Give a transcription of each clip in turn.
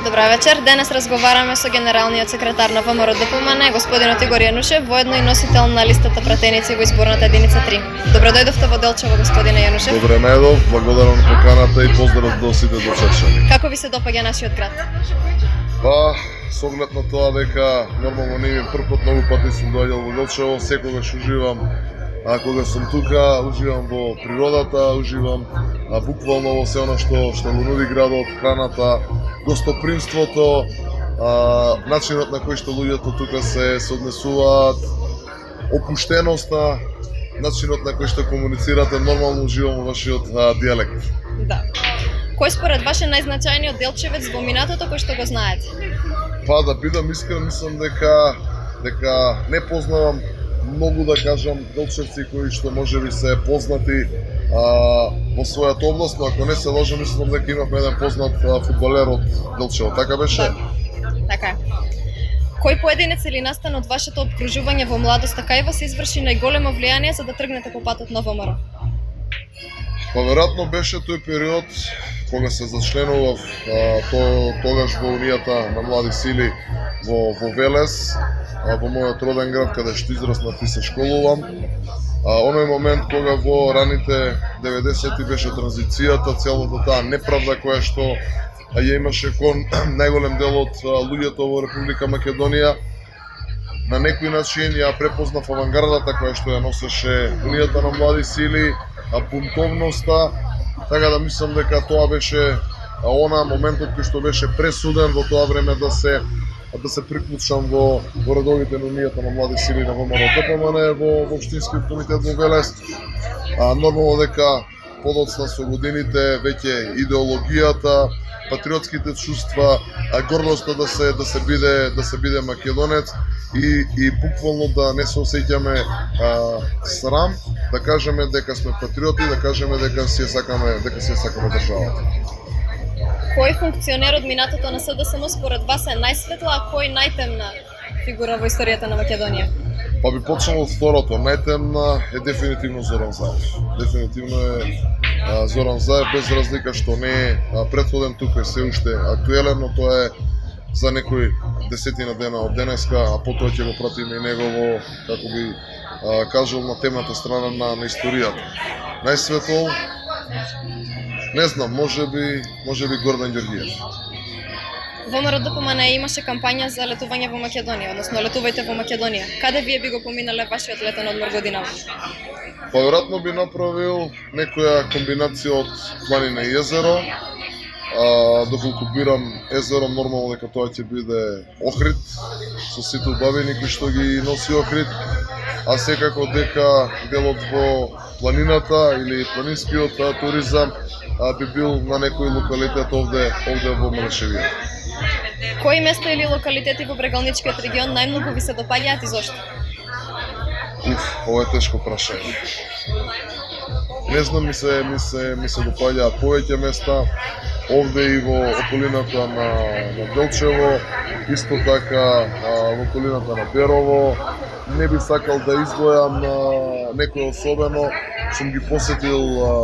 Добра вечер. Денес разговараме со генералниот секретар на ВМРО ДПМН, господинот Игор Јанушев, воедно и носител на листата пратеници во изборната единица 3. Добро дојдовте во Делчево, господине Јанушев. Добре најдов, благодарам на поканата и поздрав до сите дочечани. Како ви се допаѓа нашиот град? Па, со оглед на тоа дека нормално не ми првпат, многу пати сум доаѓал во Делчево, секогаш уживам кога сум тука, уживам во природата, уживам буквално во се она што го нуди градот, храната, гостопримството, начинот на кој што луѓето тука се однесуваат, опуштеноста, начинот на кој што комуницирате, нормално уживам во вашиот дијалект. Да. Кој според ваш е најзначајниот делчевец во минатото кој што го знаете? Па да бидам искрен, мислам дека не познавам многу, да кажам, делчевци кои што можеби се познати во својата област, но ако не се лажам, мислам дека имавме еден познат фудбалер од Делчево, така беше? Така е. Кој поединец или настан од вашето обкружување во младоста кај вас изврши најголемо влијание за да тргнете по патот на ВМРО? Па веројатно беше тој период кога се зачленував тогаш во Унијата на млади сили во Велес, во мојот роден град каде што израснав и се школувам. Оној момент кога во раните 90-ти беше транзицијата, целата таа неправда која што ја имаше кон најголем дел од луѓето во Република Македонија, на некој начин ја препознав авангардата која што ја носеше Унијата на млади сили, бунтовноста, така да мислам дека тоа беше она моментот кој што беше пресуден во тоа време да се приклучам во редовите на Унијата на млади сили на ВМРО ДПМН во Општинскиот комитет во Велес. Нормално дека подоцна со годините веќе идеологијата, патриотските чувства, гордоста да се биде македонец и буквално да не се осеќаме срам, да кажеме дека сме патриоти, да кажеме дека си сакаме државата. Кој функционер од минатото на СДСМ според вас е најсветла, а кој најтемна фигура во историјата на Македонија? Па би почнал од второто. Најтемна е дефинитивно Зоран Заев. Дефинитивно е Зоран Заев, без разлика што не е претходен тука, се уште актуелен, но тоа е за некои десетина дена од денеска, а потоа ќе го пратиме и негово, како би кажал, на темната страна на историјата. Најсветол, не знам, можеби Гордан Ѓорѓиев. ВМРО ДПМН имаше кампања за летување во Македонија, односно летувајте во Македонија. Каде вие би го поминале вашиот летен одмор годинава? Па веројатно би направил некоја комбинација од планина и езеро. Доколку бирам езеро, нормално дека тоа ќе биде Охрид, со сите убавини кои што ги носи Охрид, а секако дека делот во планината или планинскиот туризам би бил на некој локалитет овде во Мелешевија. Кои места или локалитети во Брегалничкиот регион најмногу ви се допаѓаат и зошто? Ова е тешко прашање. Не знам, ми се допаѓаат повеќе места овде и во околината на Делчево, исто така во околината на Берово. Не би сакал да издвојам некој особено. Сум ги посетил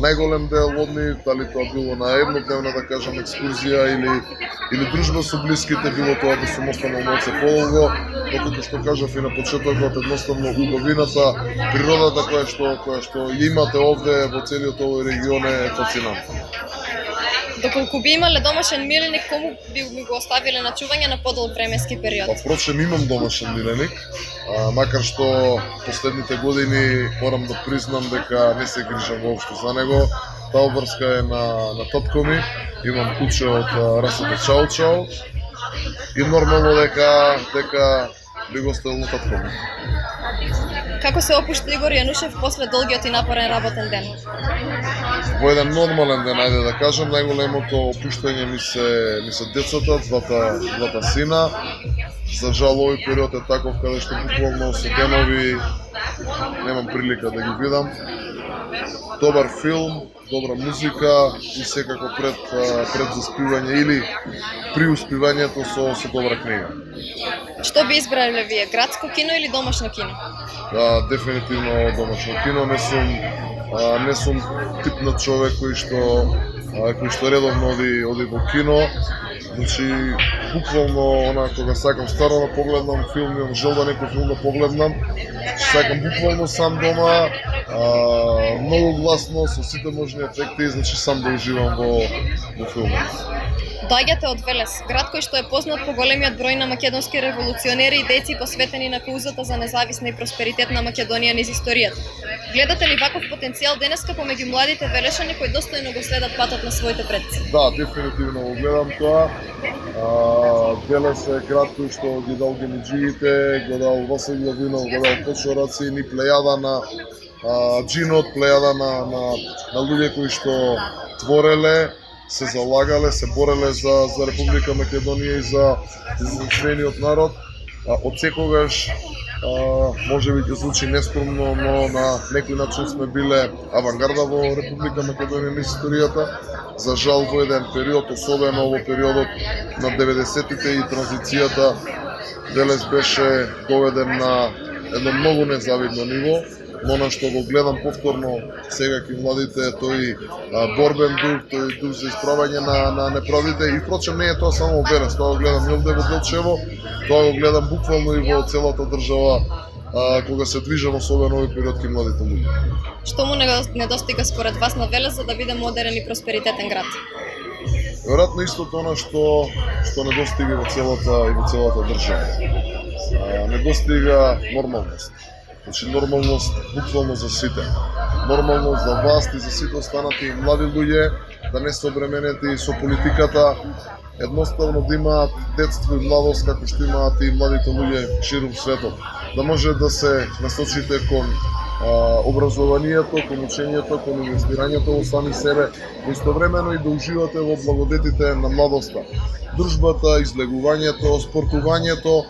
најголем дел од нив, дали тоа било на еднодневна, да кажам, екскурзија или дружба со блиските, било тоа да сум останал малце подолго, но како што кажав и на почетокот, едноставно убавината, природата која што ја имате овде во целиот овој регион е фасцинантна. Доколку би имале домашен миленик, кому би ми го оставиле на чување на подолг временски период? Па впрочем имам домашен миленик, макар што последните години морам да признам дека не се грижам воопшто за него. Таа обврска е на татко ми, имам куче од расата Чао Чао и нормално дека би го оставил на татко ми. Како се опушти Игор Јанушев после долгиот и напорен работен ден? Во еден нормален ден, ајде да кажам, најголемото опуштање ми се децата, двата сина. За жал овој период е таков каде што буквално со денови немам прилика да ги видам. Добар филм, добра музика и секако пред заспивање или при успивањето со добра книга. Што би избрале вие, градско кино или домашно кино? Дефинитивно домашно кино. Не сум тип на човек кој што редовно оди во кино. Значи, буквално, кога сакам старо да погледнам филм, имам желба некој филм да погледнам, сакам буквално сам дома, многу гласно, со сите можни ефекти, значи сам да уживам во филмот. Доаѓате од Велес, град кој што е познат по големиот број на македонски револуционери и дейци посветени на каузата за независна и просперитет на Македонија низ историјата. Гледате ли ваков потенцијал денеска помеѓу младите велешани кои достојно го следат патот на своите предци? Да, дефинитивно го гледам тоа. Велес е град кој што ги дал генеджиите, го дал Васил Главинов, го дал Кочораци, ни плејада на джинот, плејада на луѓе кои што твореле, се залагале, се бореле за Република Македонија и за нейниот народ. Од секогаш, може би ќе звучи нескромно, но на некој начин сме биле авангарда во Република Македонија низ историјата. За жал во еден период, особено во периодот на 90-тите и транзицијата, Велес беше доведен на едно многу незавидно ниво, но на што го гледам повторно сега кај младите, тој борбен дух, тој дух за исправање на неправдите и впрочем не е тоа само во Велес, тоа го гледам и овде во Делчево, тоа го гледам буквално и во целата држава кога се движам особено овој период кај младите луѓе. Што му недостига според вас на Велес за да биде модерен и просперитетен град? Веројатно истото она што недостига во целата држава. Недостига нормалност. Значи нормалност буквално за сите. Нормалност за власт и за сите останати млади луѓе да не се обременети со политиката, едноставно да имаат детство и младост како што имаат и младите луѓе ширум светот. Да може да се насочите кон образованието, кон учењето, кон инвестирањето во сами себе, но истовремено и да уживате во благодетите на младоста. Дружбата, излегувањето, спортувањето,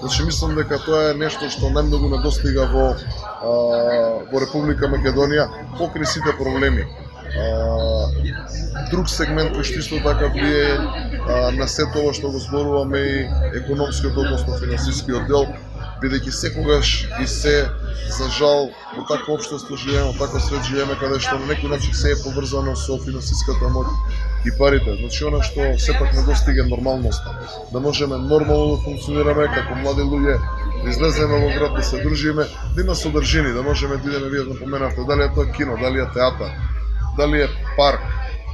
значи мислам дека тоа е нешто што најмногу недостига во Република Македонија покрај сите проблеми. Друг сегмент кој што исто така влие на сето ова што го зборуваме и економскиот, односно финансискиот дел, бидејќи секогаш и се, за жал, во такво општество живееме, во таков свет живееме, каде што на некој начин се е поврзано со финансиската моќ и парите. Значи, она што сепак недостига нормалноста. Да можеме нормално да функционираме како млади луѓе, да излеземе во град, да се дружиме, да има содржини, да можеме да идеме, вие напоменавте, дали е тоа кино, дали е театар, дали е парк,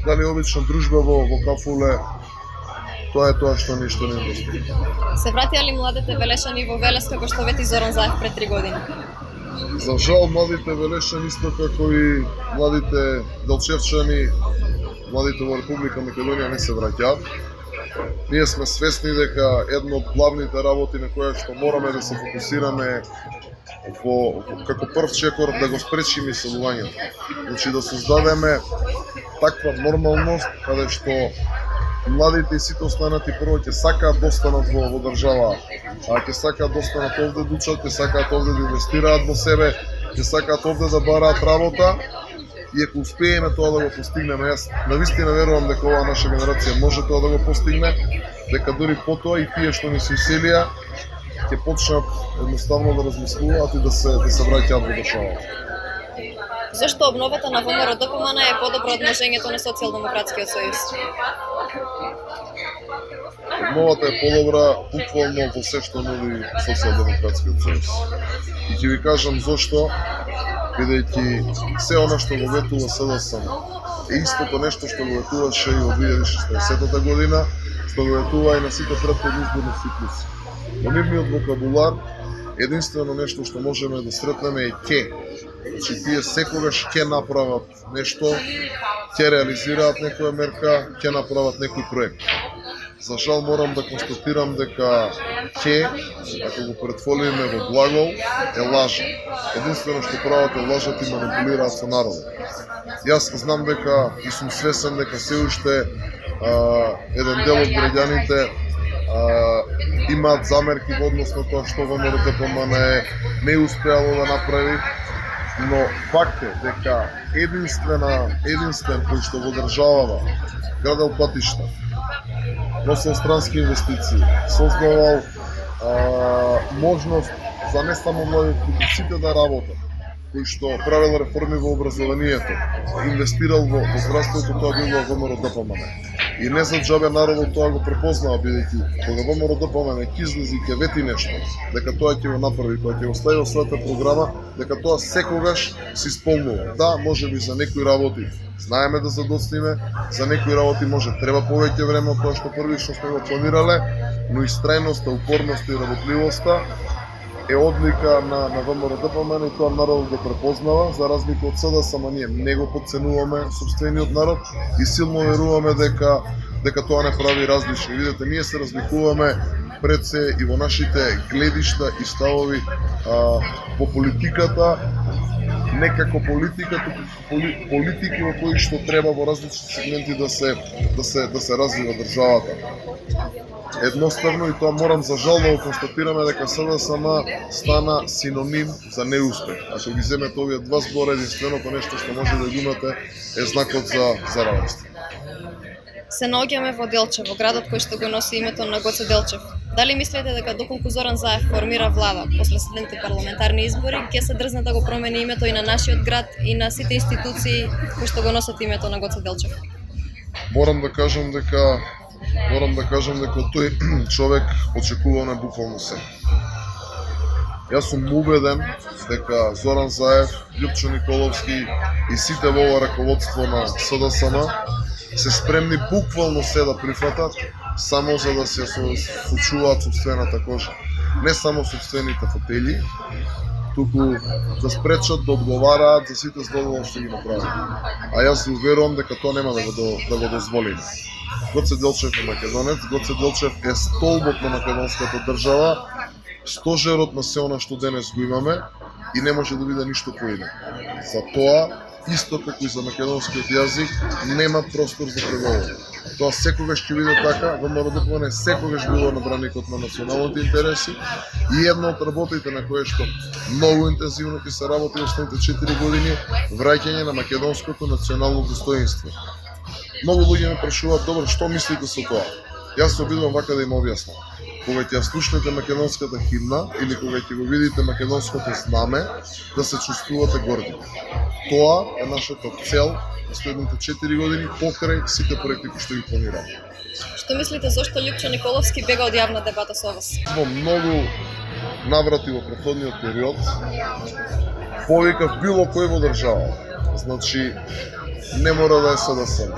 дали е обична дружба во кафуле. Тоа е тоа што ништо не недостига. Се вратија ли младите велешани во Велес како што вети Зоран Заев пред 3 години? За жал, младите велешани исто како и младите делчевчани, младите во Република Македонија не се враќаат. Ние сме свесни дека едно од главните работи на која што мораме да се фокусираме како прв чекор да го спречиме иселувањето. Значи да создадеме таква нормалност каде што младите и сите останати прво ќе сакаат да останат во држава, ќе сакаат да останат овде да учат, ќе сакаат овде да инвестираат во себе, ќе сакаат овде да бараат работа и ако успееме тоа да го постигнеме, јас навистина верувам дека оваа наша генерација може тоа да го постигне, дека дури потоа и тие што не се иселија ќе почнат едноставно да размислуваат и да се враќаат во државата. Зошто обновата на ВМРО ДПМН е подобро од можењето на Социјалдемократскиот сојуз? Обновата е подобра буквално во се што нуди Социјалдемократскиот сојуз. И ќе ви кажам зошто, бидејќи се она што го ветува СДСМ е истото нешто што го ветуваше и во 2016 година, што го ветува и на сите претходни изборни циклуси. Во нивниот вокабулар единствено нешто што можеме да сретнеме е ке. Значи тие секогаш ќе направат нешто, ќе реализираат некоја мерка, ќе направат некој проект. За жал морам да констатирам дека ќе, ако го претвориме во глагол, е лажа. Единствено што прават е лажат и манипулираат со народот. Јас знам дека и сум свесен дека се уште еден дел од граѓаните имаат замерки во однос на тоа што ВМРО ДПМН не успеало да направи, но факт е дека единствен кој што во државава градел патишта, носел странски инвестиции, создавал можност за не само младите, сите да работат, кој што правил реформи во образованието, инвестирал во здравството, тоа било ВМРО ДПМН. И не за џабе народот тоа го препознава, бидејќи кога ВМРО ДПМН ќе излези и ќе вети нешто, дека тоа ќе го направи, кога ќе остави во својата програма, дека тоа секогаш се исполнува. Да, можеби за некои работи знаеме да задоцниме, за некои работи може треба повеќе време од тоа што првично сме го планирале, но истрајноста, упорноста и работливоста е одлика на ВМРО ДПМН и тоа народот го препознава, за разлика од СДСМ, ама ние не го подценуваме сопствениот народ и силно веруваме дека тоа не прави различни. Видете, ние се разликуваме пред се и во нашите гледишта и ставови по политиката, не како политика, туку политики во кои што треба во различни сегменти да се развива државата. Едноставно, и тоа морам за жал да го констатираме, дека СДСМ стана синоним за неуспех. Ако ги земете овие два збора, единственото нешто што може да го имате е знакот за радост. Се наоѓаме во Делчево, градот кој што го носи името на Гоце Делчев. Дали мислите дека доколку Зоран Заев формира влада после следните парламентарни избори, ќе се дрзне да го промени името и на нашиот град и на сите институции кои што го носат името на Гоце Делчев? Морам да кажам дека тој човек очекуваме буквално се. Јас сум убеден дека Зоран Заев, Љупчо Николовски и сите во ова раководство на СДСМ се спремни буквално се да прифатат, само за да се сочуваат собствената кожа. Не само собствените фотели, туку да спречат да одговараат за сите злодења што ги направат. А јас ви уверувам дека тоа нема да го дозволиме. Гоце Делчев е македонец, Гоце Делчев е столбот на македонската држава, стожерот на се она што денес го имаме и не може да биде ништо поине. За тоа, исто како и за македонскиот јазик, нема простор за преговори. Тоа секогаш ќе биде така, ВМРО ДПМН секогаш било на браникот на националните интереси и едно од работите на кое што многу интензивно ќе се работи во следните 4 години, враќање на македонското национално достоинство. Многу луѓе ме прашуваат, добро, што мислите со тоа? Јас се обидувам вака да им објаснам. Кога ќе ја слушнете македонската химна или кога ќе го видите македонското знаме, да се чувствувате горди. Тоа е нашата цел на следните 4 години покрај сите проекти кои што ги планираме. Што мислите зошто Љупчо Николовски бега од јавна дебата со вас? Во многу наврати во претходниот период повикав било кој во држава. Значи, не мора да е СДСМ.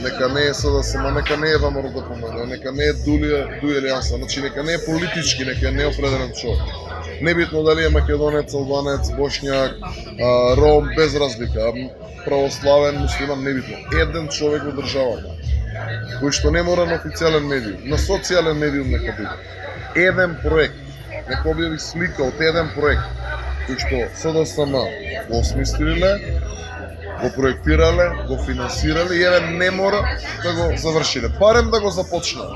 Нека не е СДСМ, нека не е ВМРО ДПМН, нека не е Дује Алијанса, значи нека не е политички, нека е неопределен човек. Небитно дали е македонец, албанец, бошњак, ром, без разлика, православен, муслиман, небитно. Еден човек во државата, кој што не мора на официјален медиум, на социјален медиум нека биде. Еден проект, нека објави слика од еден проект, кој што СДСМ го осмислиле, го проектирале, го финансирале и еве не мора да го завршиле. Барем да го започнат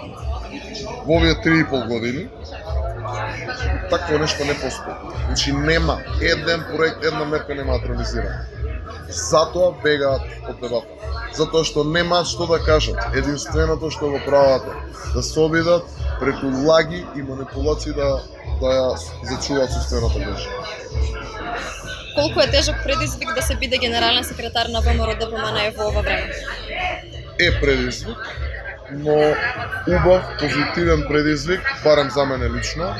во овие 3,5 години. Такво нешто не постои. Значи нема еден проект, една мерка нема да реализира. Затоа бегаат од дебата. Затоа што немаат што да кажат. Единственото што го прават да се обидат преку лаги и манипулации да ја зачуваат собствената кожа. Колку е тежок предизвик да се биде генерален секретар на ВМРО ДПМН во ова време? Е предизвик, но убав, позитивен предизвик, барем за мене лично,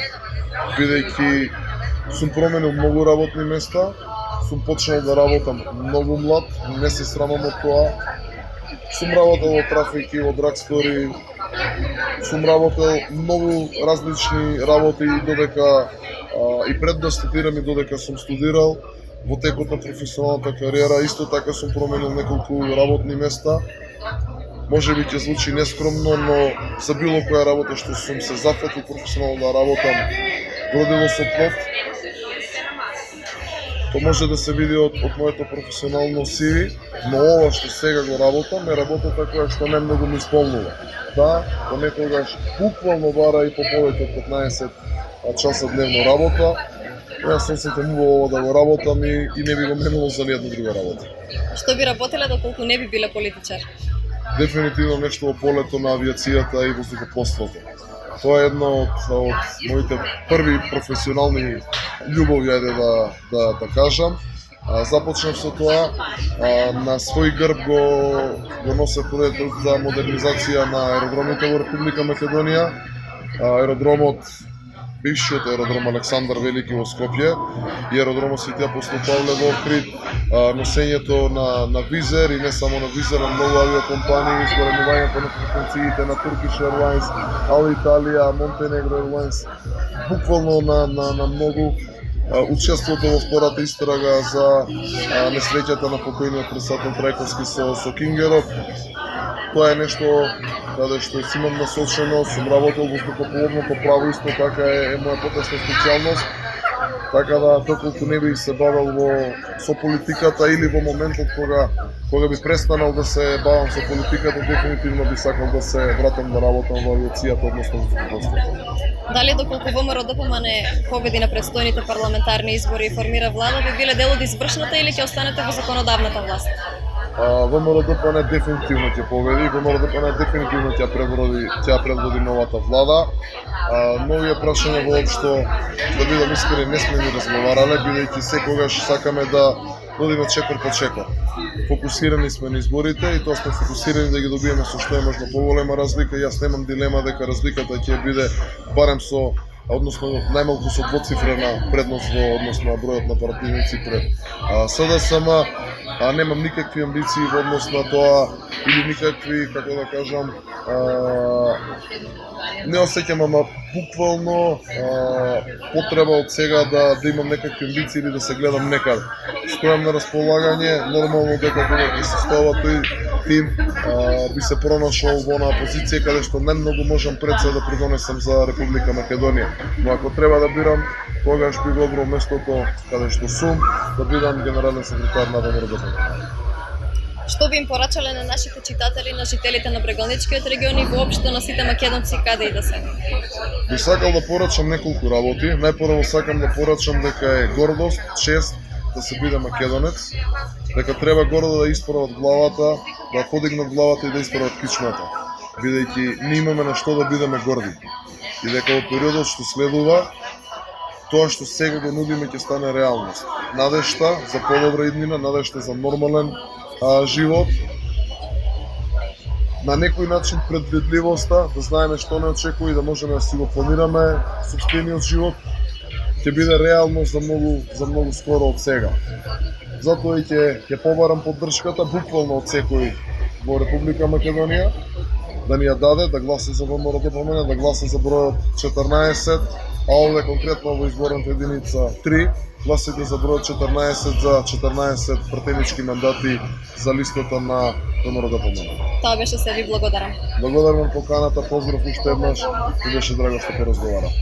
бидејќи сум променил многу работни места, сум почнал да работам многу млад, не се срамам од тоа. Сум работел во трафики, во драгстори, сум работел многу различни работи додека и пред да студирам и додека сум студирал. Во текот на професионалната кариера исто така сум променил неколку работни места. Може би ќе звучи нескромно, но за било која работа што сум се зафатил професионално да работам родило со плод. Тоа може да се види од моето професионално CV, но ова што сега го работам е работата која што не многу ми исполнува. Да, понекогаш буквално бара и по повеќе од 15 часа дневно работа. Јас се сетам убаво да го работам и не би го менувал за ниједна друга работа. Што би работеле доколку не би биле политичар? Дефинитивно нешто во полето на авиацијата и воздухопловството. Тоа е едно од моите први професионални љубов јаде да кажам. Започнав со тоа, на свој грб го носев проектот за модернизација на аеродромите во Република Македонија. Аеродромот, бившиот аеродром Александар Велики во Скопје и аеродромот Свети Апостол Павле во Охрид, носењето на Визер и не само на Визер, на многу авиокомпании, изгоремувањето на фреквенциите на Turkish Airlines, Alitalia, Montenegro Airlines, буквално на многу. Учеството во втората истрага за несреќата на покојниот председател Трајковски со Кингеров. Тоа е нешто каде што си имам насочено, сум работел во воздухопловното право, исто така е моја потесна специјалност. Така да, доколку не би се бавел со политиката или во моментот кога би престанал да се бавам со политиката, дефинитивно би сакал да се вратам да работам во авиацијата, односно во воздухопловството. Дали доколку ВМРО ДПМН победи на предстојните парламентарни избори и формира влада, би биле дел од извршната или ќе останете во законодавната власт? ВМРО ДПМН дефинитивно ќе победи, ВМРО ДПМН дефинитивно ќе предводи новата влада. Но е прашање воопшто, да бидам искрен, не сме ни разговарале, бидејќи секогаш сакаме да одиме чекор по чекор. Фокусирани сме на изборите и тоа сме фокусирани да ги добиеме со што е можно поголема разлика. Јас немам дилема дека разликата ќе биде барем односно најмалку со двоцифрена предност во однос на бројот на противници пред СДСМ. Немам никакви амбиции во однос на тоа или никакви, како да кажам, не осеќам, ама буквално потреба од сега да имам некакви амбиции или да се гледам некаде. Стојам на располагање, нормално дека кога ќе се состојува тој тим, би се пронашол во на позиција каде што најмногу можам пред се да придонесам за Република Македонија. Но ако треба да бирам, тогаш би го одбрал местото каде што сум, да бидам генерален секретар на ВМРО ДПМН. Што би им порачале на нашите читатели, на жителите на Брегалничкиот регион и воопшто на сите македонци каде и да се? Би сакал да порачам неколку работи. Најпрво сакам да порачам дека е гордост, чест да се биде македонец, дека треба гордо да исправат главата, да подигнат главата и да исправат кичмата, бидејќи ние имаме на што да бидеме горди. И дека во периодот што следува, тоа што сега го нудиме ќе стане реалност. Надежта за подобра иднина, надежта за нормален живот, на некој начин предвидливоста, да знаеме што не очекува и да можеме да си го планираме сопствениот живот, ќе биде реално за многу скоро од сега. Затоа и ќе побарам поддршката буквално од секој во Република Македонија, да ни ја даде, да гласа за ВМРО ДПМН, да гласа за бројот 14, а овде конкретно во изборната единица 3, гласите за бројот 14 за 14 пратенички мандати за листата на ВМРО ДПМН. Тоа беше се, ви благодарам. Благодарам на поканата, поздрав уште еднаш и беше драго што поразговарав.